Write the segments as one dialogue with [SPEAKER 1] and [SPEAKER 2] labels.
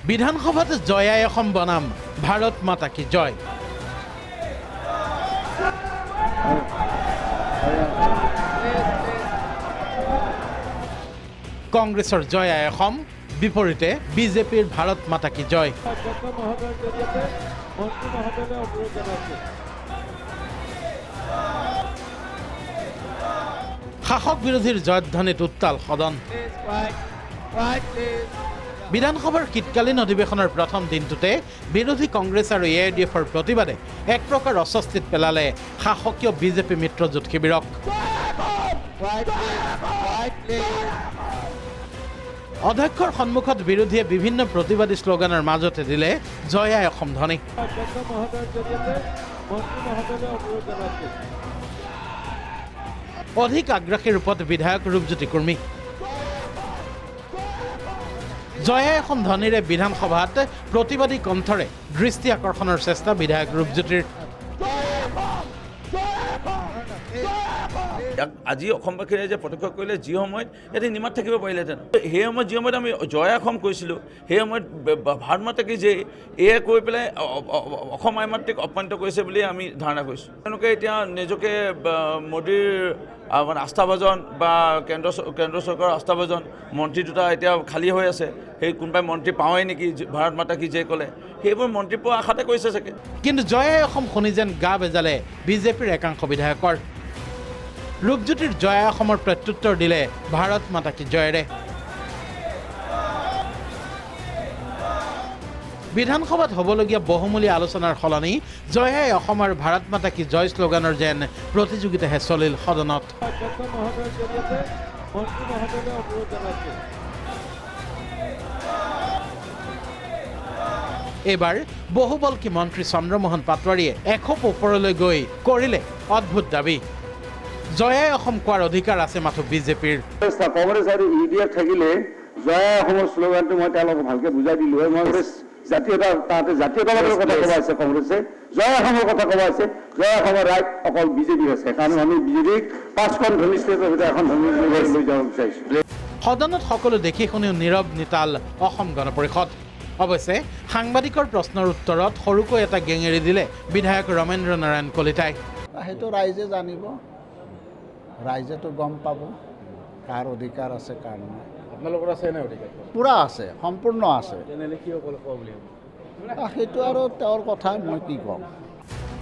[SPEAKER 1] বিধানসভাত জয়াই অসম বনাম ভাৰত মাতা কি জয়। কংগ্ৰেছৰ জয়াই অসম বিপৰীতে বিজেপিৰ ভাৰত মাতা কি জয়। শাসক বিৰোধীৰ জয়ধ্বনিত উত্তাল সদন। বিধানসভাৰ শীতকালীন অধিৱেশনৰ প্ৰথম দিনটোতে বিৰোধী কংগ্ৰেছ আৰু AIDFৰ প্ৰতিবাদে এক প্ৰকাৰ অস্বস্তিত পেলালে শাসকীয় বিজেপি মিত্ৰজোঁট শিবিৰক। অধ্যক্ষৰ সন্মুখত বিৰোধীয়ে বিভিন্ন প্ৰতিবাদী শ্লোগানৰ মাজতে দিলে জয়াই অসম ধ্বনি। অধিক আগ্ৰাসী ৰূপত বিধায়ক ৰূপজ্যোতি কুৰ্মী। জয়াই অসম ধ্বনিৰে বিধানসভাত প্ৰতিবাদী কণ্ঠৰে দৃষ্টি আকৰ্ষণৰ চেষ্টা বিধায়ক ৰূপজ্যোতিৰ।
[SPEAKER 2] আজি অসমবাসীয়ে যে প্ৰত্যক্ষ কৰিলে যি সময়ত ইয়াতে নিমাত থাকিব পাৰিলেহেঁতেন, সেই সময়ত যি সময়ত আমি জয় অসম কৈছিলোঁ সেই সময়ত ভাৰত মাতা কি যে এয়ে কৈ পেলাই অসম আই মাতৃক অপমানিত কৰিছে বুলি আমি ধাৰণা কৰিছোঁ। তেওঁলোকে এতিয়া নিজকে মোদীৰ মানে আস্থাভাজন বা কেন্দ্ৰ চৰকাৰৰ আস্থাভাজন মন্ত্ৰী দুটা এতিয়া খালী হৈ আছে, সেই কোনোবাই মন্ত্ৰী পাওঁৱেই নেকি ভাৰত মাতা কি যে ক'লে, সেইবোৰ মন্ত্ৰী পোৱা আশাতে কৰিছে চাগে।
[SPEAKER 1] কিন্তু জয়াই অসম শুনি যেন গা বেজালে বিজেপিৰ একাংশ বিধায়কৰ। ৰূপজ্যোতিৰ জয়াই অসমৰ প্ৰত্যুত্তৰ দিলে ভাৰত মাতা কি জয়েৰে। বিধানসভাত হ'বলগীয়া বহুমূলীয়া আলোচনাৰ সলনি জয়াই অসম আৰু ভাৰত মাতা কি জয় শ্লোগানৰ যেন প্ৰতিযোগিতাহে চলিল সদনত। এইবাৰ বহুবল্কী মন্ত্ৰী চন্দ্ৰমোহন পাটোৱাৰীয়ে এখোপ ওপৰলৈ গৈ কৰিলে অদ্ভুত দাবী। জয়াই অসম কোৱাৰ অধিকাৰ আছে মাথো বিজেপিৰ।
[SPEAKER 3] কংগ্ৰেছ আৰু ইডিএফ থাকিলে জয়াই অসমৰ শ্লোগানটো মই তেওঁলোকক ভালকে বুজাই দিলোঁ হয়। মই তাতে জাতীয়তাবাদৰ কথা ক'ব আছে কংগ্ৰেছে, জয় অসমৰ কথা ক'ব আছে। জয় অসমৰ ৰাইট অকল বিজেপিৰ আছে, কাৰণ আমি বিজেপিক 5খন ধনী ষ্টেটৰ ভিতৰত এখন ধনী লৈ যাব বিচাৰিছোঁ।
[SPEAKER 1] সদনত সকলো দেখি শুনিও নীৰৱ নিতাল অসম গণ পৰিষদ। অৱশ্যে সাংবাদিকৰ প্ৰশ্নৰ উত্তৰত সৰুকৈ এটা গেঙেৰি দিলে বিধায়ক ৰমেন্দ্ৰ নাৰায়ণ কলিতাই।
[SPEAKER 4] সেইটো ৰাইজে জানিব, ৰাইজেতো গম পাব কাৰ অধিকাৰ আছে কাৰ নাই।
[SPEAKER 1] আপোনালোকৰ আছে নে অধিকাৰ?
[SPEAKER 4] পূৰা আছে, সম্পূৰ্ণ আছে। সেইটো আৰু তেওঁৰ কথা, মই কি ক'ম।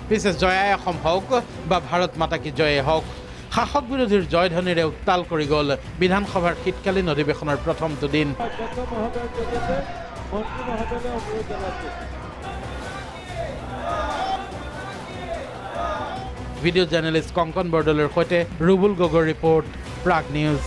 [SPEAKER 1] পিছে জয়াই অসম হওক বা ভাৰত মাতা কি জয়ে হওক, শাসক বিৰোধীৰ জয়ধ্বনিৰে উত্তাল কৰি গ'ল বিধানসভাৰ শীতকালীন অধিৱেশনৰ প্ৰথমটো দিন। ভিডিঅ' জাৰ্নেলিষ্ট কংকন বৰদলৈৰ সৈতে ৰুবুল গগৈৰ ৰিপৰ্ট, প্ৰাগ নিউজ।